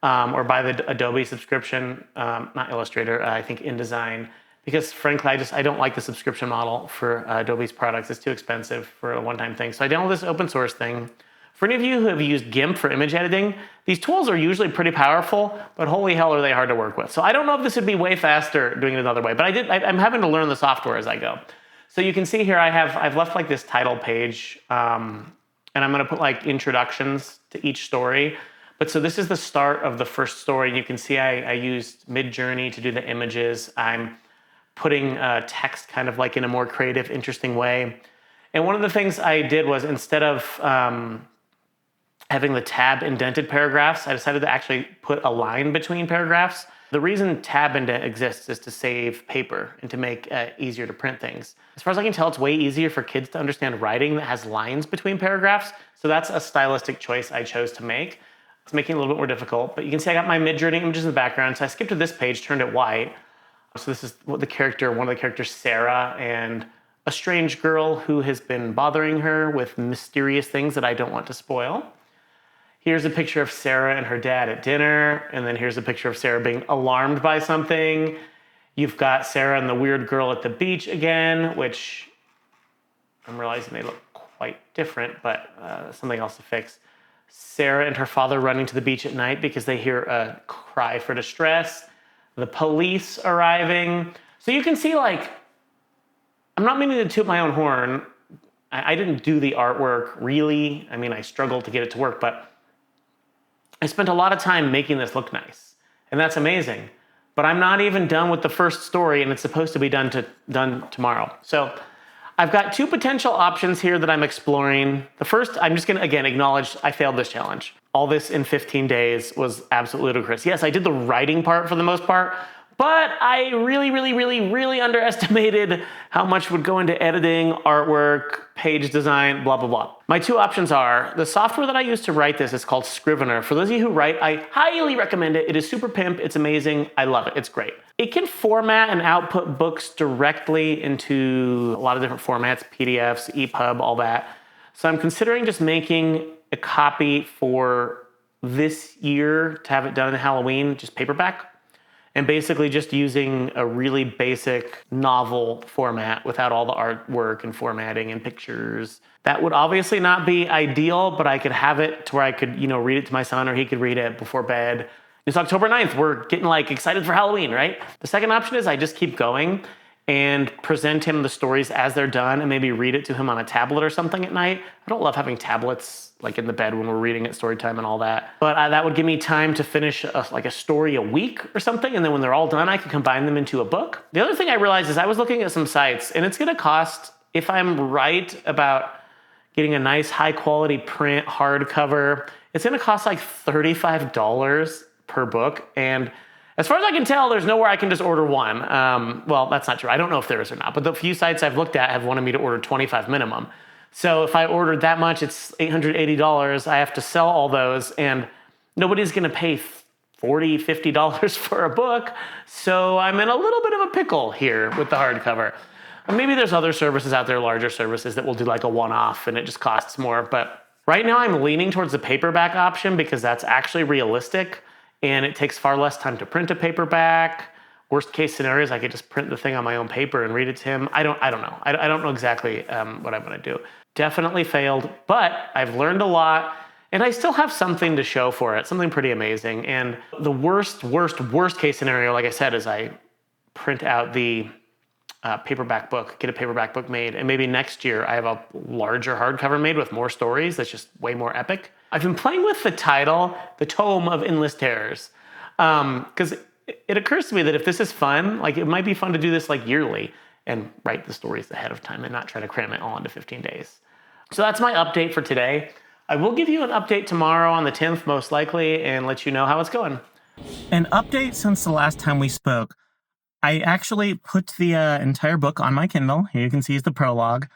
or buy the Adobe subscription, not Illustrator, I think InDesign, because frankly, I don't like the subscription model for Adobe's products. It's too expensive for a one-time thing. So I downloaded this open source thing. For any of you who have used GIMP for image editing, these tools are usually pretty powerful, but holy hell are they hard to work with. So I don't know if this would be way faster doing it another way, but I'm having to learn the software as I go. So you can see here I've left like this title page, and I'm gonna put like introductions to each story. But so this is the start of the first story. You can see I used Midjourney to do the images. I'm putting text kind of like in a more creative, interesting way. And one of the things I did was, instead of having the tab indented paragraphs, I decided to actually put a line between paragraphs. The reason tab indent exists is to save paper and to make easier to print things. As far as I can tell, it's way easier for kids to understand writing that has lines between paragraphs. So that's a stylistic choice I chose to make. It's making it a little bit more difficult, but you can see I got my Midjourney images in the background. So I skipped to this page, turned it white. So this is what one of the characters, Sarah, and a strange girl who has been bothering her with mysterious things that I don't want to spoil. Here's a picture of Sarah and her dad at dinner, and then here's a picture of Sarah being alarmed by something. You've got Sarah and the weird girl at the beach again, which I'm realizing they look quite different, but something else to fix. Sarah and her father running to the beach at night because they hear a cry for distress. The police arriving. So you can see, like, I'm not meaning to toot my own horn. I didn't do the artwork, really. I mean, I struggled to get it to work, but I spent a lot of time making this look nice, and that's amazing. But I'm not even done with the first story, and it's supposed to be done tomorrow. So I've got 2 potential options here that I'm exploring. The first, I'm just gonna, again, acknowledge I failed this challenge. All this in 15 days was absolutely ludicrous. Yes, I did the writing part for the most part, But I really underestimated how much would go into editing, artwork, page design, blah, blah, blah. My two options are, the software that I use to write this is called Scrivener. For those of you who write, I highly recommend it. It is super pimp. It's amazing. I love it. It's great. It can format and output books directly into a lot of different formats, PDFs, EPUB, all that. So I'm considering just making a copy for this year to have it done in Halloween, just paperback. And basically just using a really basic novel format without all the artwork and formatting and pictures. That would obviously not be ideal, but I could have it to where I could, read it to my son, or he could read it before bed. It's October 9th. We're getting excited for Halloween, right? The second option is I just keep going and present him the stories as they're done and maybe read it to him on a tablet or something at night. I don't love having tablets in the bed when we're reading at story time and all that. But that would give me time to finish a story a week or something. And then when they're all done, I can combine them into a book. The other thing I realized is I was looking at some sites, and it's gonna cost, if I'm right about getting a nice high quality print hardcover, it's gonna cost $35 per book. And as far as I can tell, there's nowhere I can just order one. Well, that's not true. I don't know if there is or not, but the few sites I've looked at have wanted me to order 25 minimum. So if I ordered that much, it's $880. I have to sell all those, and nobody's gonna pay $40, $50 for a book. So I'm in a little bit of a pickle here with the hardcover. Maybe there's other services out there, larger services, that will do a one-off and it just costs more. But right now I'm leaning towards the paperback option because that's actually realistic and it takes far less time to print a paperback. Worst case scenarios, I could just print the thing on my own paper and read it to him. I don't know. I don't know exactly what I'm gonna do. Definitely failed, but I've learned a lot and I still have something to show for it, something pretty amazing. And the worst case scenario, like I said, is I print out the paperback book, get a paperback book made, and maybe next year I have a larger hardcover made with more stories that's just way more epic. I've been playing with the title, The Tome of Endless Terrors, because it occurs to me that if this is fun, it might be fun to do this yearly and write the stories ahead of time and not try to cram it all into 15 days. So that's my update for today. I will give you an update tomorrow on the 10th, most likely, and let you know how it's going. An update since the last time we spoke. I actually put the entire book on my Kindle. Here you can see is the prologue.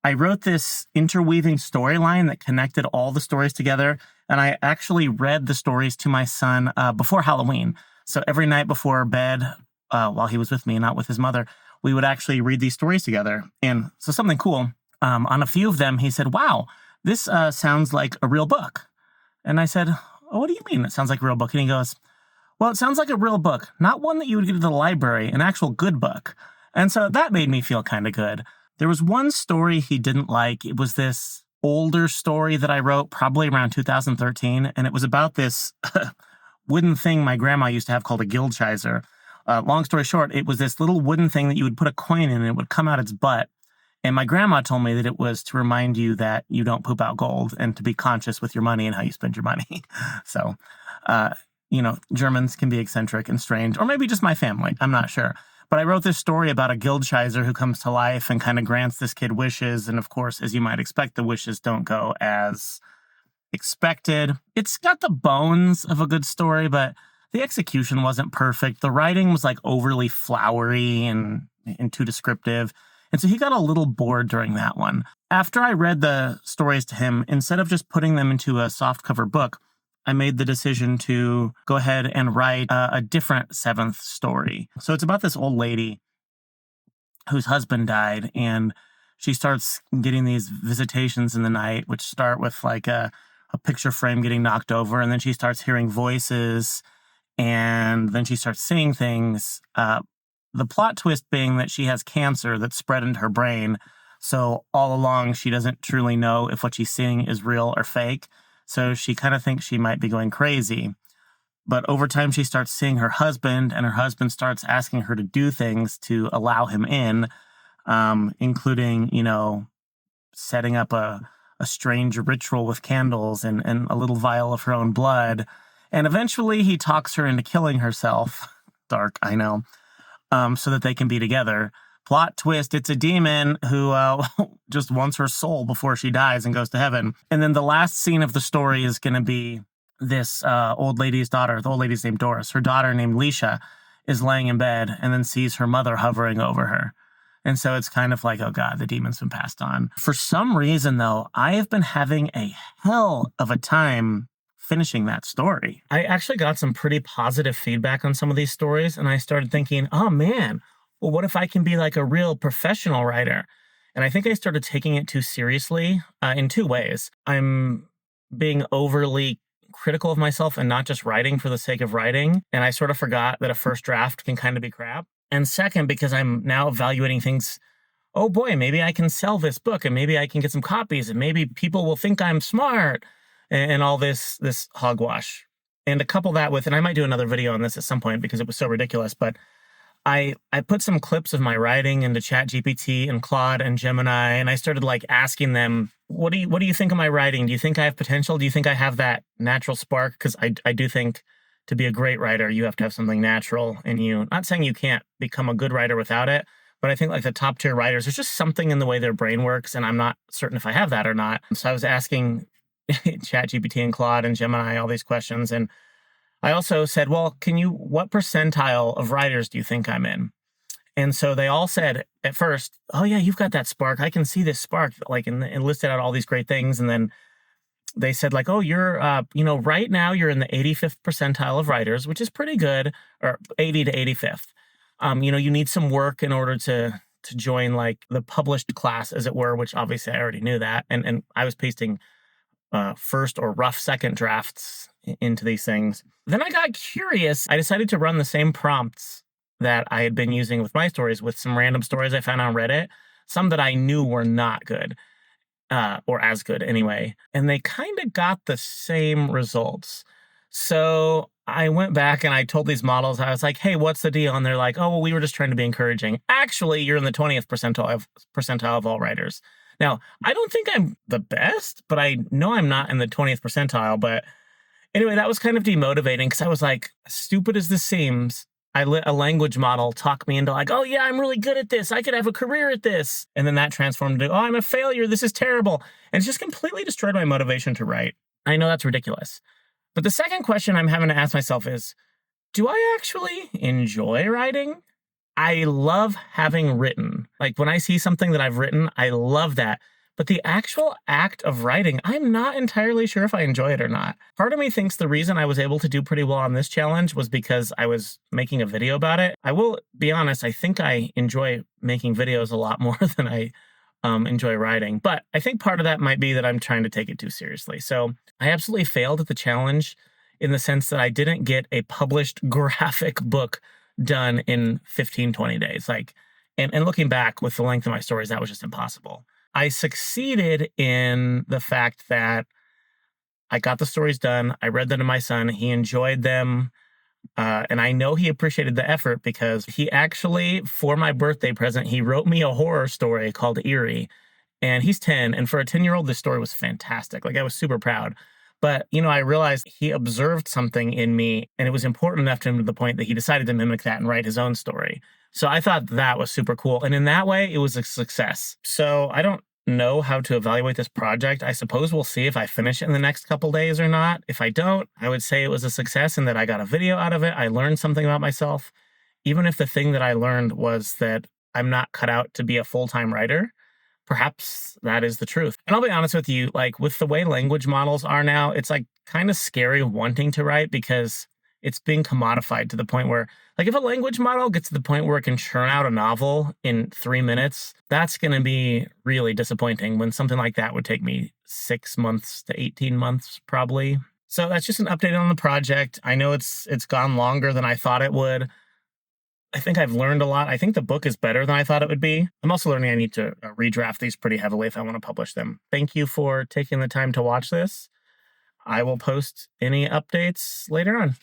I wrote this interweaving storyline that connected all the stories together, and I actually read the stories to my son before Halloween. So every night before bed, while he was with me, not with his mother, we would actually read these stories together. And so something cool, on a few of them, he said, "Wow, this sounds like a real book." And I said, "Oh, what do you mean it sounds like a real book?" And he goes, "Well, it sounds like a real book, not one that you would get at the library, an actual good book." And so that made me feel kind of good. There was one story he didn't like. It was this older story that I wrote probably around 2013, and it was about this wooden thing my grandma used to have called a guildchiser. Long story short, it was this little wooden thing that you would put a coin in and it would come out its butt. And my grandma told me that it was to remind you that you don't poop out gold and to be conscious with your money and how you spend your money. So, Germans can be eccentric and strange, or maybe just my family. I'm not sure. But I wrote this story about a guildchiser who comes to life and kind of grants this kid wishes. And of course, as you might expect, the wishes don't go as expected. It's got the bones of a good story, but the execution wasn't perfect. The writing was overly flowery and too descriptive. And so he got a little bored during that one. After I read the stories to him, instead of just putting them into a softcover book, I made the decision to go ahead and write a different seventh story. So it's about this old lady whose husband died, and she starts getting these visitations in the night, which start with a picture frame getting knocked over, and then she starts hearing voices, and then she starts seeing things. The plot twist being that she has cancer that's spread into her brain, so all along she doesn't truly know if what she's seeing is real or fake. So she kind of thinks she might be going crazy. But over time, she starts seeing her husband, and her husband starts asking her to do things to allow him in, including, setting up a strange ritual with candles and a little vial of her own blood. And eventually he talks her into killing herself. Dark, I know. So that they can be together. Plot twist, it's a demon who just wants her soul before she dies and goes to heaven. And then the last scene of the story is going to be this old lady's daughter. The old lady's named Doris. Her daughter named Leisha is laying in bed and then sees her mother hovering over her. And so it's kind of like, oh God, the demon's been passed on. For some reason, though, I have been having a hell of a time finishing that story. I actually got some pretty positive feedback on some of these stories, and I started thinking, oh man, well, what if I can be like a real professional writer? And I think I started taking it too seriously in two ways. I'm being overly critical of myself and not just writing for the sake of writing. And I sort of forgot that a first draft can kind of be crap. And second, because I'm now evaluating things, oh boy, maybe I can sell this book and maybe I can get some copies and maybe people will think I'm smart and all this hogwash. And to couple that with, and I might do another video on this at some point because it was so ridiculous, but I put some clips of my writing into ChatGPT and Claude and Gemini, and I started like asking them, what do you think of my writing? Do you think I have potential? Do you think I have that natural spark? Because I do think to be a great writer, you have to have something natural in you. Not saying you can't become a good writer without it, but I think like the top tier writers, there's just something in the way their brain works, and I'm not certain if I have that or not. So I was asking ChatGPT and Claude and Gemini all these questions, and I also said, well, what percentile of writers do you think I'm in? And so they all said at first, oh yeah, you've got that spark. I can see this spark, like, and listed out all these great things. And then they said like, oh, you're, right now you're in the 85th percentile of writers, which is pretty good, or 80 to 85th. You need some work in order to join like the published class, as it were, which obviously I already knew that. And I was pasting first or rough second drafts into these things. Then I got curious. I decided to run the same prompts that I had been using with my stories with some random stories I found on Reddit, some that I knew were not good, or as good anyway. And they kind of got the same results. So I went back and I told these models, I was like, hey, what's the deal? And they're like, oh, well, we were just trying to be encouraging. Actually, you're in the 20th percentile of all writers. Now, I don't think I'm the best, but I know I'm not in the 20th percentile. But anyway, that was kind of demotivating because I was like, stupid as this seems, I let a language model talk me into like, oh yeah, I'm really good at this. I could have a career at this. And then that transformed into, oh, I'm a failure. This is terrible. And it's just completely destroyed my motivation to write. I know that's ridiculous. But the second question I'm having to ask myself is, do I actually enjoy writing? I love having written. Like when I see something that I've written, I love that. But the actual act of writing, I'm not entirely sure if I enjoy it or not. Part of me thinks the reason I was able to do pretty well on this challenge was because I was making a video about it. I will be honest, I think I enjoy making videos a lot more than I enjoy writing. But I think part of that might be that I'm trying to take it too seriously. So I absolutely failed at the challenge in the sense that I didn't get a published graphic book done in 15, 20 days. And looking back with the length of my stories, that was just impossible. I succeeded in the fact that I got the stories done. I read them to my son. He enjoyed them. And I know he appreciated the effort because he actually, for my birthday present, he wrote me a horror story called Eerie. And he's 10. And for a 10-year-old, this story was fantastic. Like I was super proud. But, I realized he observed something in me and it was important enough to him to the point that he decided to mimic that and write his own story. So I thought that was super cool. And in that way, it was a success. So I don't know how to evaluate this project. I suppose we'll see if I finish it in the next couple days or not. If I don't, I would say it was a success and that I got a video out of it. I learned something about myself. Even if the thing that I learned was that I'm not cut out to be a full-time writer, perhaps that is the truth. And I'll be honest with you, like with the way language models are now, it's like kind of scary wanting to write because it's being commodified to the point where, like if a language model gets to the point where it can churn out a novel in 3 minutes, that's going to be really disappointing when something like that would take me 6 months to 18 months probably. So that's just an update on the project. I know it's gone longer than I thought it would. I think I've learned a lot. I think the book is better than I thought it would be. I'm also learning I need to redraft these pretty heavily if I want to publish them. Thank you for taking the time to watch this. I will post any updates later on.